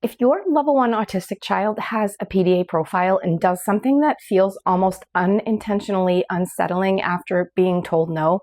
If your level 1 autistic child has a PDA profile and does something that feels almost unintentionally unsettling after being told no,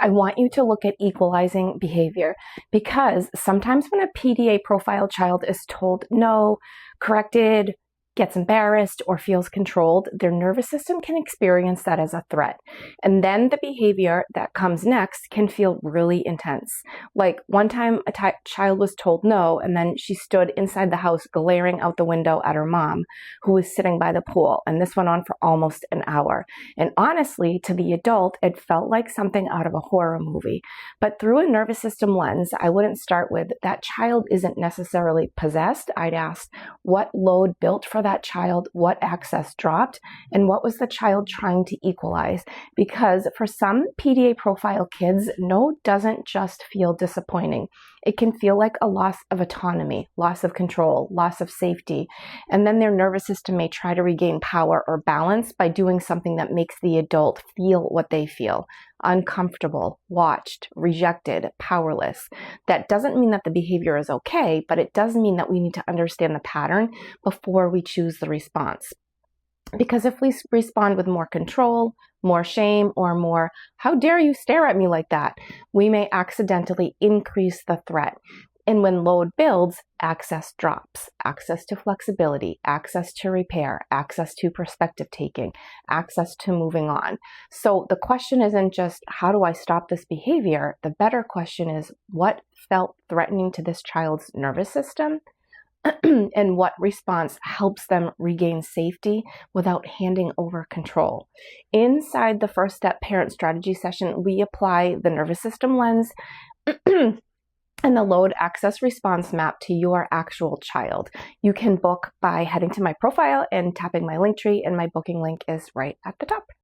I want you to look at equalizing behavior, because sometimes when a PDA profile child is told no, corrected, gets embarrassed, or feels controlled, their nervous system can experience that as a threat. And then the behavior that comes next can feel really intense. Like one time a child was told no, and then she stood inside the house glaring out the window at her mom, who was sitting by the pool. And this went on for almost an hour. And honestly, to the adult, it felt like something out of a horror movie. But through a nervous system lens, I wouldn't start with, that child isn't necessarily possessed. I'd ask, what load built for that child, what access dropped, and what was the child trying to equalize? Because for some PDA profile kids, no doesn't just feel disappointing. It can feel like a loss of autonomy, loss of control, loss of safety. And then their nervous system may try to regain power or balance by doing something that makes the adult feel what they feel: uncomfortable, watched, rejected, powerless. That doesn't mean that the behavior is okay, but it does mean that we need to understand the pattern before we choose the response. Because if we respond with more control, more shame, or more, how dare you stare at me like that, we may accidentally increase the threat. And when load builds, access drops. Access to flexibility, access to repair, access to perspective taking, access to moving on. So the question isn't just, how do I stop this behavior? The better question is, what felt threatening to this child's nervous system? And what response helps them regain safety without handing over control? Inside the First Step Parent Strategy session, we apply the nervous system lens and the load access response map to your actual child. You can book by heading to my profile and tapping my link tree, and my booking link is right at the top.